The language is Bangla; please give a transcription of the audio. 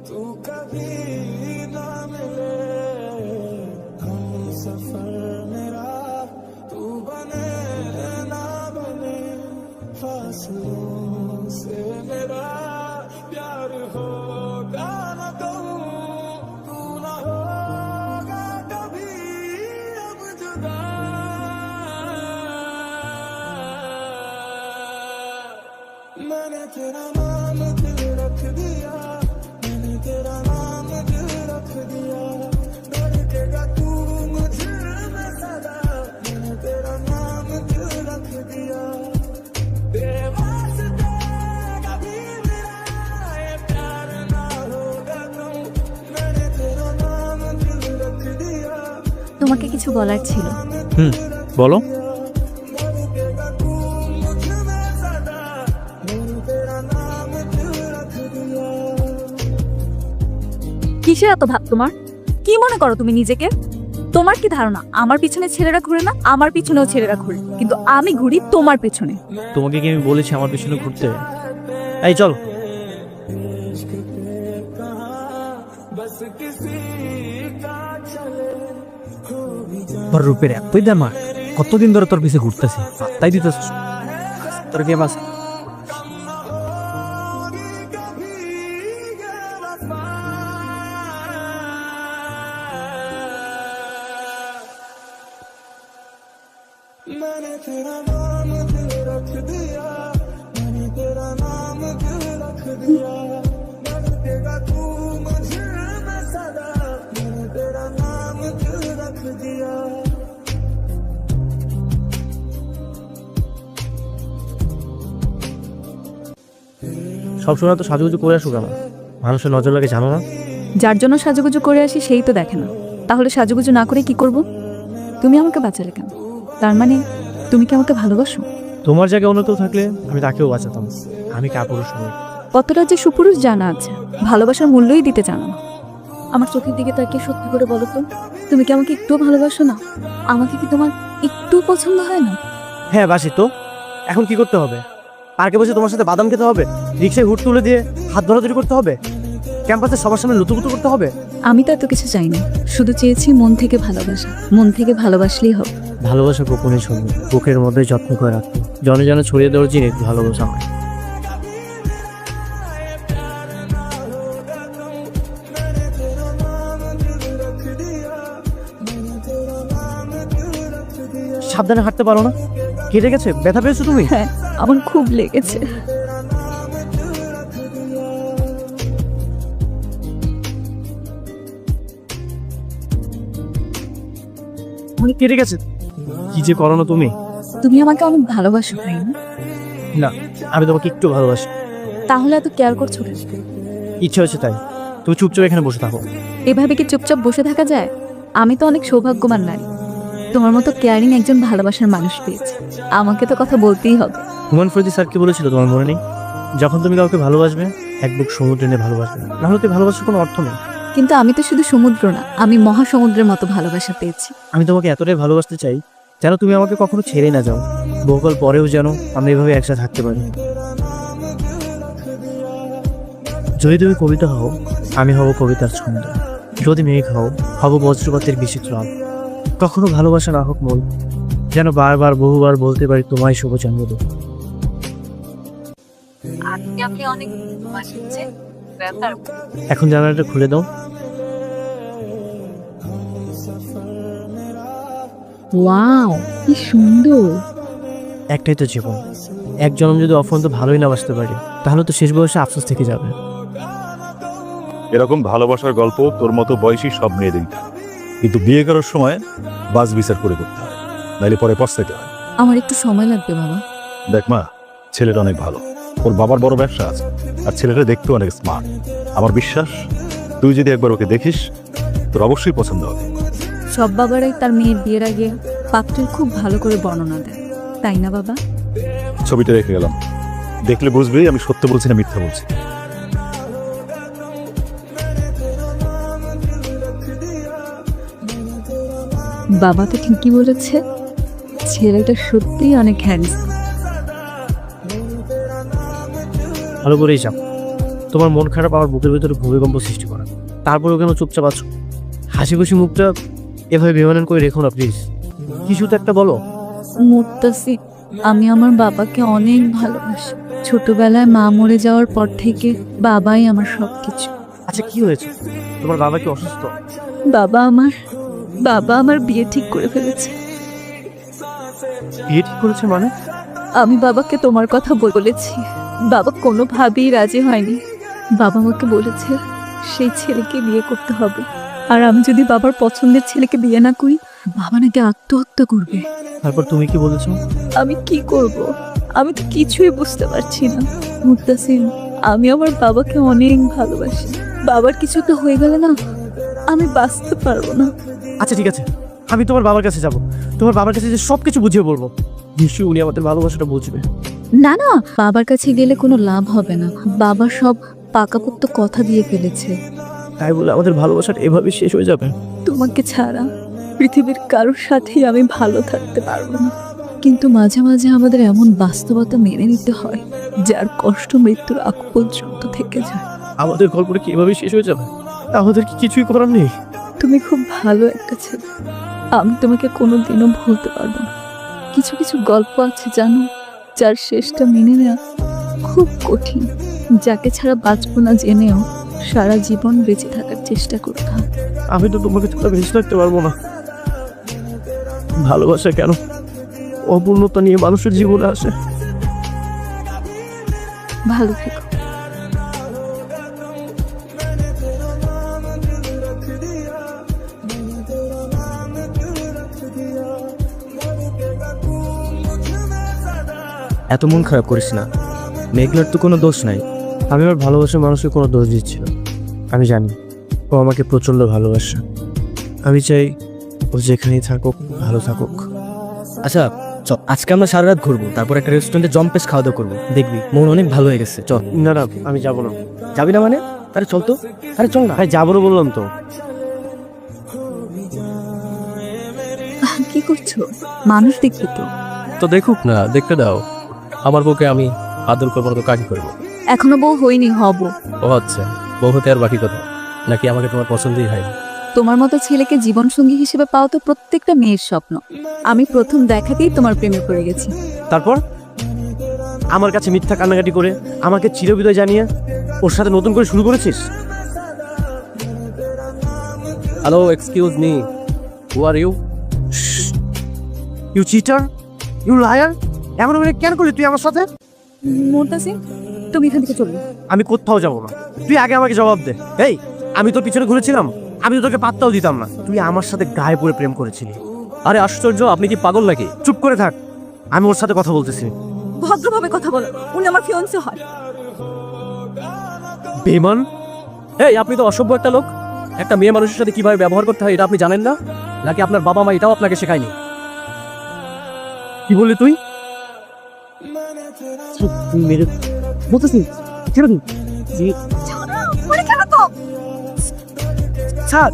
तू कभी ना मिले हम सफर मेरा तू बने ना बने फासलों से मेरा प्यार होगा ना कहूँ तू ना होगा कभी अब जुदा मैंने तेरा नाम दिल रख दिया मैंने तेरा नाम दिल रख दिया धड़केगा तू मुझे में सदा मैंने तेरा नाम दिल रख दिया बेवास्ते कभी मेरा ये प्यार ना होगा कहूँ मैंने तेरा नाम दिल रख दिया তোমাকে কিছু বলার ছিল। বলো। धड़केगा तू मुझे में सदा मैंने तेरा नाम दिल रख दिया কিসের এত ভাব তোমার? কি মনে করো তুমি নিজেকে? তোমার কি ধারণা আমার পিছনে ছেলেরা ঘুরে না? আমার পিছনেও ছেলেরা ঘুরে, কিন্তু আমি ঘুরি তোমার পেছনে। তোমাকে কি আমি বলেছি আমার পিছনে ঘুরতে? এই চল। बस किसी का चले हो भी তোর রূপের এতই দামা, কতদিন ধরে তোর পিছে ঘুরতেছি, তাই দিতেছিস তোর কে বাস। जाओगी कभी ये वफा मैंने तेरा नाम दिल रख दिया मैंने तेरा नाम दिल रख दिया धड़केगा तू मुझे में सदा मैंने तेरा नाम दिल रख दिया সবসময় তো সাজুগুজু করে আসো কেন? মানুষের নজর লাগে জানো না? যার জন্য সাজুগুজু করে আসি সেই তো দেখে না, তাহলে সাজুগুজু না করে কি করব? তুমি আমাকে বাঁচালে কেন? তার মানে তুমি কি আমাকে ভালোবাসো? তোমার জায়গায় অন্য কেউ থাকলে আমি তাকেও বাঁচাতাম। আমি কাপুরুষ নই। কতটা যে সুপুরুষ জানা আছে, ভালোবাসার মূল্যই দিতে জানো না। আমার চোখের দিকে তাকিয়ে সত্যি করে বলো তো, তুমি কি আমাকে একটুও ভালোবাসো না? আমাকে কি তোমার একটু পছন্দ হয় না? হ্যাঁ বাসি তো। এখন কি করতে হবে? পার্কে বসে তোমার সাথে বাদাম খেতে হবে? রিক্সায় হুট তুলে দিয়ে হাত ধরাধরি করতে হবে? ক্যাম্পাসে সবার সামনে লুতুপুতু করতে হবে? আমি তো এত কিছু চাইনি, শুধু চেয়েছি মন থেকে ভালোবাসা। মন থেকে ভালোবাসলেই হবে। ভালোবাসা গোপনে ছবি, বুকের মধ্যে যত্ন করে রাখতে, জনে জনে ছড়িয়ে দেওয়ার জিনিস ভালোবাসা হয়। সাবধানে হাঁটতে পারো না? কেটে গেছে? ব্যথা পেয়েছো তুমি? হ্যাঁ, আমার খুব লেগেছে। মানে কেটে গেছে? কি যে করো না তুমি। তুমি আমাকে অনেক ভালোবাসো, তাই না? না, আমি তোমাকে একটু ভালোবাসি। তাহলে এত কেয়ার করছো কেন? ইচ্ছে হচ্ছে তাই। তুমি চুপচাপ এখানে বসে থাকো। এভাবে কি চুপচাপ বসে থাকা যায়? আমি তো অনেক সৌভাগ্যবান নারী, তোমার মতো কেয়ারিং একজন ভালোবাসার মানুষ পেয়েছি। আমাকে তো কথা বলতেই হবে। হুমায়ুন ফরিদি স্যার কি বলেছিল তোমার মনে নেই? যখন তুমি কাউকে ভালোবাসবে এক বুক সমুদ্র নিয়ে ভালোবাসবে, নাহলে তো ভালোবাসার কোনো অর্থ নেই। কিন্তু আমি তো শুধু সমুদ্র না, আমি মহাসমুদ্রের মতো ভালোবাসা পেয়েছি। আমি তোমাকে এতটাই ভালোবাসতে চাই যেন তুমি আমাকে কখনো ছেড়ে না যাও। বহুকাল পরেও যেন আমরা এভাবে একসাথে থাকতে পারি। যদি তুমি কবিতা হও, আমি হব কবিতার ছন্দ। যদি মেঘ হও, হব বজ্রপাতের বিচিত্র আলো। কখনো ভালোবাসা না হোক মন, যেন বারবার বহুবার বলতে পারি তোমায় শুভ জন্মদিন। আপনি অনেক এখন জানালাটা খুলে দাও। ওয়াও, কি সুন্দর। একটাই তো জীবন, এক জন্ম যদি অফুরন্ত ভালোই না বাসতে পারি, তাহলে তো শেষ বয়সে আফসোস থেকে যাবে। এরকম ভালোবাসার গল্প তোর মতো বয়সী সব মেয়েদেরই থাকে, কিন্তু বিয়ে করার সময় বাস বিচার করে করতে হয়, নাইলে পরে পস্তাইতে হয়। আমার একটু সময় লাগবে বাবা। দেখ মা, ছেলেটা অনেক ভালো, ওর বাবার বড় ব্যবসা আছে, আর ছেলেটা দেখতেও অনেক স্মার্ট। আমার বিশ্বাস তুই যদি একবার ওকে দেখিস তোর অবশ্যই পছন্দ হবে। সব বাবারাই তার মেয়ের বিয়ের আগে পাত্রের খুব ভালো করে বর্ণনা দেয়, তাই না বাবা? ছবিটা রেখে গেলাম, দেখলে বুঝবি আমি সত্য বলছি না মিথ্যা বলছি। বাবা তো ঠিকই বলেছে, ছেলেটা সত্যিই অনেক হ্যান্ডসাম। ভালো করেই যাও। তোমার মন খারাপ আমার বুকের ভিতরে ভূমিকম্প সৃষ্টি করা, তারপরেও কেন চুপচাপ আছো? হাসি খুশি মুখটা এভাবে বেমানান করে রেখো না প্লিজ। কিছু তো একটা বলো। মুত্তাসির, আমি আমার বাবাকে অনেক ভালোবাসি। ছোটবেলায় মা মরে যাওয়ার পর থেকে বাবাই আমার সবকিছু। আচ্ছা কি হয়েছে? তোমার বাবা কি অসুস্থ? বাবা আমার বিয়ে ঠিক করে ফেলেছে। বিয়ে ঠিক করেছে মানে? আমি বাবাকে তোমার কথা বলেছি, বাবা কোনোভাবেই রাজি হয়নি। বাবা আমাকে বলেছে সেই ছেলেকে বিয়ে করতে হবে, আর আমি যদি বাবার পছন্দের ছেলেকে বিয়ে না করি বাবা নাকি আত্মহত্যা করবে। তারপর তুমি কি বলেছো? আমি কি করব? আমি তো কিছুই বুঝতে পারছি না। মুত্তাসিম, আমি আমার বাবাকে অনেক ভালোবাসি। বাবার কিছু তো হয়ে গেলে না আমি বাঁচতে পারবো না। আচ্ছা ঠিক আছে, আমি তোমার বাবার কাছে যাব। তোমার বাবার কাছে যে সব কিছু বুঝিয়ে বলবো, নিশ্চয়ই উনি আমাদের ভালোবাসাটা বুঝবে। না না, বাবার কাছে গেলে কোনো লাভ হবে না। বাবা সব পাকাপোক্ত কথা দিয়ে ফেলেছে। তাই বলে আমাদের ভালোবাসাটা এভাবে শেষ হয়ে যাবে? তোমাকে ছাড়া পৃথিবীর কারোর সাথেই আমি ভালো থাকতে পারবো না। কিন্তু মাঝে মাঝে আমাদের এমন বাস্তবতা মেনে নিতে হয় যার কষ্ট মৃত্যুর আগ পর্যন্ত থেকে যায়। আমাদের গল্পটা কি এভাবে শেষ হয়ে যাবে? আমাদের কি কিছুই করার নেই? তুমি খুব ভালো একটা ছেলে, আমি তোমাকে কোনোদিনও ভুলতে পারবো না। কিছু কিছু গল্প আছে জানো, যার শেষটা মেনে নেওয়া খুব কঠিন। যাকে ছাড়া বাঁচবো না জেনেও সারা জীবন বেঁচে থাকার চেষ্টা করতে হয়। আমি তো তোমাকে ছাড়া বেঁচে থাকতে পারবো না। ভালোবাসা কেন অপূর্ণতা নিয়ে মানুষের জীবনে আসে? ভালো থেকো। এত মন খারাপ করিস না, মেঘলার তো কোনো দোষ নাই। আমি আমার ভালোবাসার মানুষকে কোনো দোষ দিচ্ছি না। আমি জানি ও আমাকে প্রচণ্ড ভালোবাসে। আমি চাই ও যেখানেই থাকুক ভালো থাকুক। আচ্ছা চল, আজকে আমরা সারা রাত ঘুরবো, তারপর একটা রেস্টুরেন্টে জম্পেস খাওয়া দাওয়া করবো, দেখবি মন অনেক ভালো হয়ে গেছে। চল। না না, আমি যাবো না। যাবি না মানে? আরে চল তো, আরে চল না। ভাই যাবো না বললাম তো। কি করছো? মানুষ দেখবে তো। তো দেখুক না, দেখতে দাও। আমার বউকে আমি আদর করবো না তো কাজই করবো। এখনো বউ হইনি, হব। ও আচ্ছা, বউ হতে আর বাকি কথা, নাকি আমাকে তোমার পছন্দই হয়নি? তোমার মতো ছেলেকে জীবন সঙ্গী হিসেবে পাওয়া তো প্রত্যেকটা মেয়ের স্বপ্ন। আমি প্রথম দেখাতেই তোমার প্রেমে পড়ে গেছি। তারপর আমার কাছে মিথ্যা কান্নাকাটি করে আমাকে চিরবিদায় জানিয়ে ওর সাথে নতুন করে শুরু করেছিস? Hello, excuse me, who are you? You cheater, you liar! এমন করে কেন করলি তুই আমার সাথে? মুত্তাসিম, তুমি এখান থেকে চলো। আমি কোথাও যাবো না, তুই আগে আমাকে জবাব দে। এই, আমি তোর পিছনে ঘুরেছিলাম? আমি তো তোকে পাত্তাও দিতাম না। তুই আমার সাথে গায়ে পড়ে প্রেম করেছিলি। আরে আশ্চর্য, আপনি কি পাগল নাকি? চুপ করে থাক, আমি ওর সাথে কথা বলতেছি। ভদ্রভাবে কথা বলো, উনি আমার ফিয়ান্সে হয়। বেমান! এই, আপনি তো অসভ্য একটা লোক। একটা মেয়ে মানুষের সাথে কিভাবে ব্যবহার করতে হয় এটা আপনি জানেন না? নাকি আপনার বাবা মা এটাও আপনাকে শেখায়নি? কি বললি তুই? মেরে বলতেছি, ছেড়ে দিন। ছাড়।